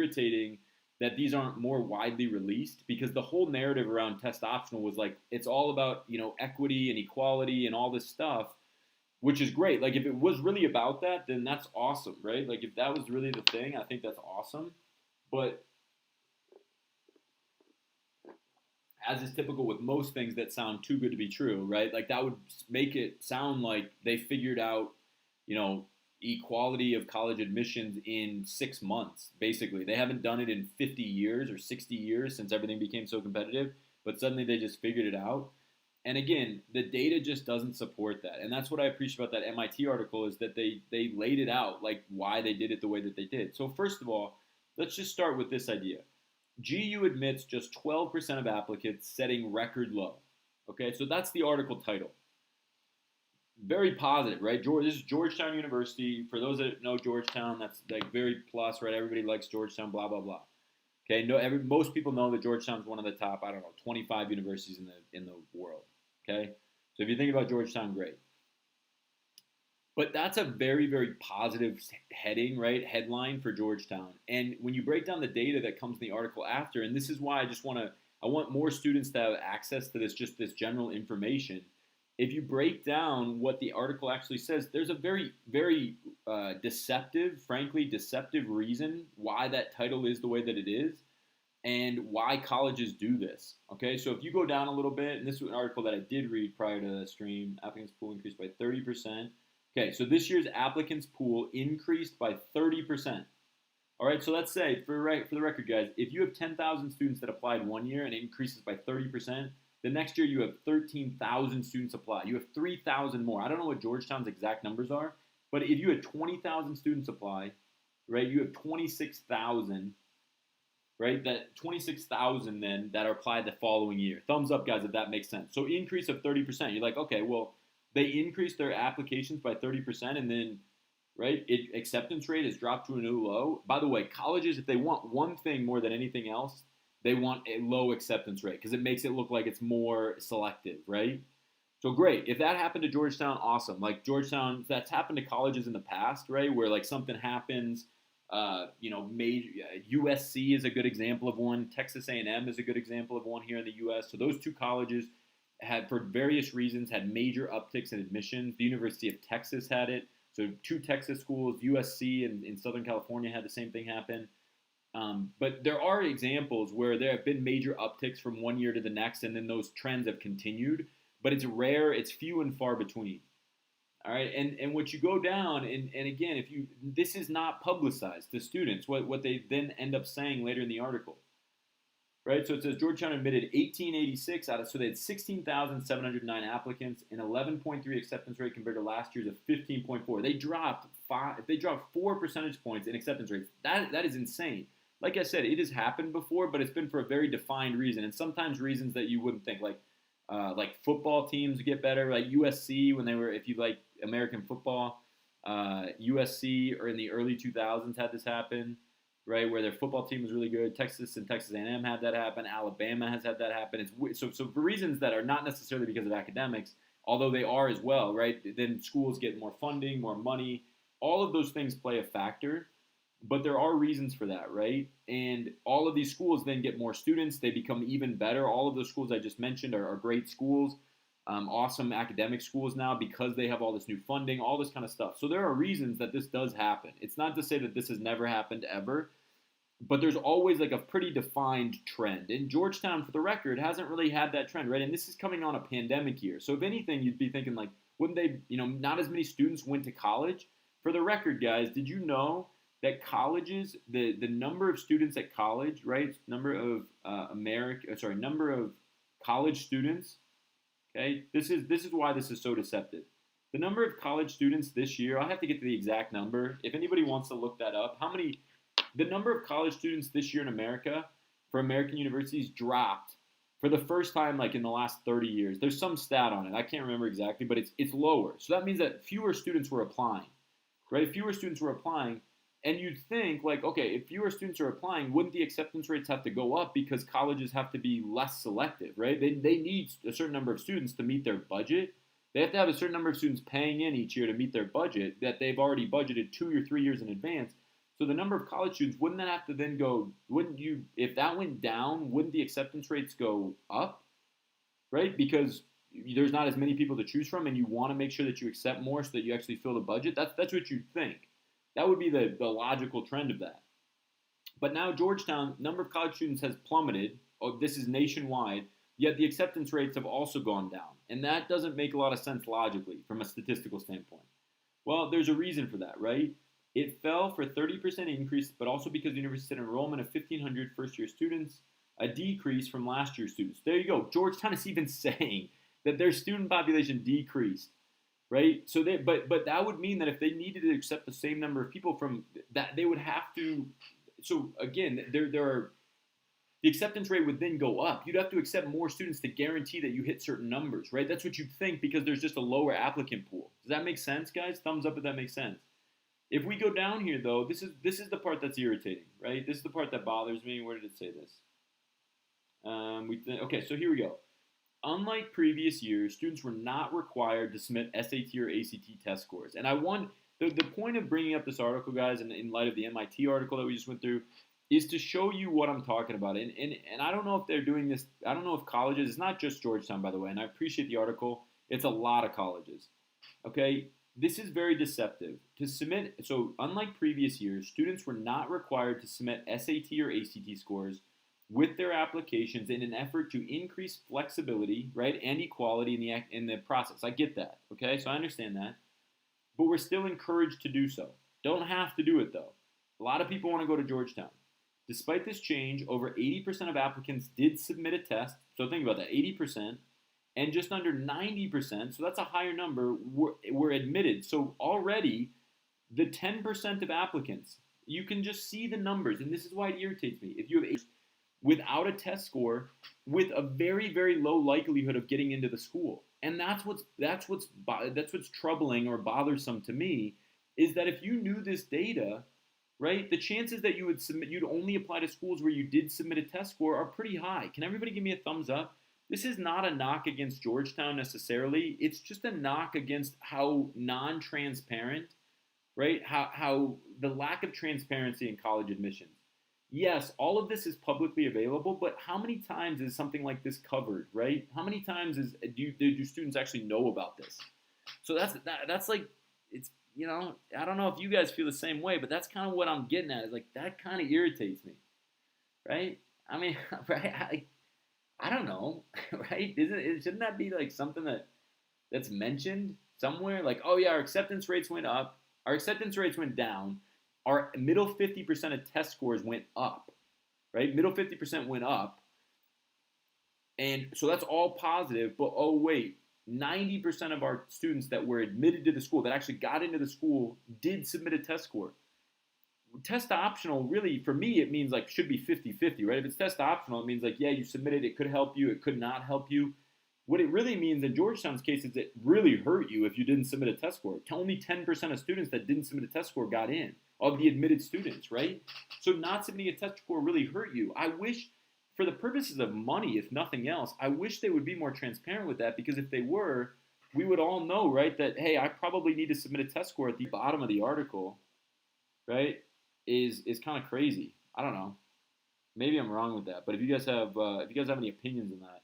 irritating that these aren't more widely released, because the whole narrative around test optional was like it's all about, equity and equality and all this stuff, which is great. Like if it was really about that, then that's awesome, right? Like if that was really the thing, I think that's awesome. But as is typical with most things that sound too good to be true, right? Like that would make it sound like they figured out, you know, equality of college admissions in 6 months, basically. They haven't done it in 50 years or 60 years since everything became so competitive, but suddenly they just figured it out. And again, the data just doesn't support that. And that's what I appreciate about that MIT article, is that they laid it out, like why they did it the way that they did. So first of all, let's just start with this idea. GU admits just 12% of applicants, setting record low. Okay, so that's the article title. Very positive, right? This is Georgetown University. For those that know Georgetown, that's like very plus, right? Everybody likes Georgetown, blah, blah, blah. Okay, most people know that Georgetown is one of the top, 25 universities in the world. Okay, so if you think about Georgetown, great. But that's a very, very positive heading, right? Headline for Georgetown. And when you break down the data that comes in the article after, and this is why I want more students to have access to this general information. If you break down what the article actually says, there's a very, very frankly deceptive reason why that title is the way that it is, and why colleges do this. Okay, so if you go down a little bit, and this was an article that I did read prior to the stream, applicants pool increased by 30%. Okay, so this year's applicants pool increased by 30%. All right, so let's say, for the record, guys, if you have 10,000 students that applied one year and it increases by 30%, the next year you have 13,000 students apply. You have 3,000 more. I don't know what Georgetown's exact numbers are, but if you had 20,000 students apply, right, you have 26,000, right? That 26,000 then that are applied the following year. Thumbs up, guys, if that makes sense. So increase of 30%. You're like, okay, well, they increased their applications by 30%, and then, right, acceptance rate has dropped to a new low. By the way, colleges, if they want one thing more than anything else, they want a low acceptance rate because it makes it look like it's more selective, right? So great. If that happened to Georgetown, awesome. Like Georgetown, that's happened to colleges in the past, right, where like something happens. Major USC is a good example of one. Texas A&M is a good example of one here in the U.S. So those two colleges had, for various reasons, had major upticks in admissions. The University of Texas had it. So two Texas schools, USC in Southern California, had the same thing happen. But there are examples where there have been major upticks from one year to the next, and then those trends have continued. But it's rare, it's few and far between. All right, and what you go down, and again, this is not publicized to students, what they then end up saying later in the article. Right, so it says Georgetown admitted 1886 so they had 16,709 applicants, an 11.3 acceptance rate compared to last year's of 15.4. They dropped 4 percentage points in acceptance rates. That is insane. Like I said, it has happened before, but it's been for a very defined reason, and sometimes reasons that you wouldn't think, like football teams get better, like USC if you like American football, USC or in the early 2000s had this happen. Right, where their football team was really good. Texas and Texas A&M had that happen. Alabama has had that happen. So for reasons that are not necessarily because of academics, although they are as well, right? Then schools get more funding, more money. All of those things play a factor, but there are reasons for that, right? And all of these schools then get more students. They become even better. All of those schools I just mentioned are great schools, awesome academic schools now because they have all this new funding, all this kind of stuff. So there are reasons that this does happen. It's not to say that this has never happened ever, but there's always like a pretty defined trend. And Georgetown, for the record, hasn't really had that trend, right? And this is coming on a pandemic year. So if anything, you'd be thinking like, wouldn't they, not as many students went to college? For the record, guys, did you know that colleges, the number of students at college, right? Number of number of college students. Okay, this is why this is so deceptive. The number of college students this year, I'll have to get to the exact number. If anybody wants to look that up, the number of college students this year in America for American universities dropped for the first time like in the last 30 years. There's some stat on it. I can't remember exactly, but it's lower. So that means that fewer students were applying, right? Fewer students were applying. And you'd think, like, okay, if fewer students are applying, wouldn't the acceptance rates have to go up because colleges have to be less selective, right? They need a certain number of students to meet their budget. They have to have a certain number of students paying in each year to meet their budget that they've already budgeted 2 or 3 years in advance. So the number of college students, wouldn't that have to then go, wouldn't you, if that went down, wouldn't the acceptance rates go up, right? Because there's not as many people to choose from and you want to make sure that you accept more so that you actually fill the budget. That's what you'd think. That would be the logical trend of that. But now Georgetown, number of college students has plummeted. Oh, this is nationwide, yet the acceptance rates have also gone down. And that doesn't make a lot of sense logically from a statistical standpoint. Well, there's a reason for that, right? It fell for 30% increase, but also because the university had enrollment of 1,500 first-year students, a decrease from last year's students. There you go. Georgetown is even saying that their student population decreased, right? So but that would mean that if they needed to accept the same number of people from that, they would have to. So again, there are the acceptance rate would then go up. You'd have to accept more students to guarantee that you hit certain numbers, right? That's what you'd think because there's just a lower applicant pool. Does that make sense, guys? Thumbs up if that makes sense. If we go down here, though, this is the part that's irritating, right? This is the part that bothers me. Where did it say this? Okay, so here we go. Unlike previous years, students were not required to submit SAT or ACT test scores. And the point of bringing up this article, guys, in light of the MIT article that we just went through, is to show you what I'm talking about. And I don't know if they're doing this. I don't know if colleges, it's not just Georgetown, by the way, and I appreciate the article. It's a lot of colleges, okay? This is very deceptive. To submit, so unlike previous years, students were not required to submit SAT or ACT scores with their applications in an effort to increase flexibility, right, and equality in the process. I get that, okay? So I understand that. But we're still encouraged to do so. Don't have to do it, though. A lot of people want to go to Georgetown. Despite this change, over 80% of applicants did submit a test. So think about that, 80%. And just under 90%, so that's a higher number, were admitted. So already, the 10% of applicants, you can just see the numbers, and this is why it irritates me. If you have without a test score, with a very, very low likelihood of getting into the school, and that's what's troubling or bothersome to me, is that if you knew this data, right, the chances that you'd only apply to schools where you did submit a test score are pretty high. Can everybody give me a thumbs up? This is not a knock against Georgetown necessarily. It's just a knock against how non-transparent, right? How the lack of transparency in college admissions. Yes, all of this is publicly available, but how many times is something like this covered, right? How many times do students actually know about this? So that's like, it's, I don't know if you guys feel the same way, but that's kind of what I'm getting at. Is like, that kind of irritates me, right? I mean, right? I don't know, right? Shouldn't that be like something that's mentioned somewhere? Like, oh yeah, our acceptance rates went up, our acceptance rates went down, our middle 50% of test scores went up, right? Middle 50% went up, and so that's all positive. But oh wait, 90% of our students that were admitted to the school, that actually got into the school, did submit a test score. Test optional, really, for me, it means like should be 50-50, right? If it's test optional, it means like, yeah, you submitted, it could help you, it could not help you. What it really means in Georgetown's case is it really hurt you if you didn't submit a test score. Only 10% of students that didn't submit a test score got in, of the admitted students, right? So not submitting a test score really hurt you. I wish, for the purposes of money, if nothing else, I wish they would be more transparent with that, because if they were, we would all know, right, that, hey, I probably need to submit a test score at the bottom of the article, right? Is kind of crazy. I don't know. Maybe I'm wrong with that. But if you guys have any opinions on that,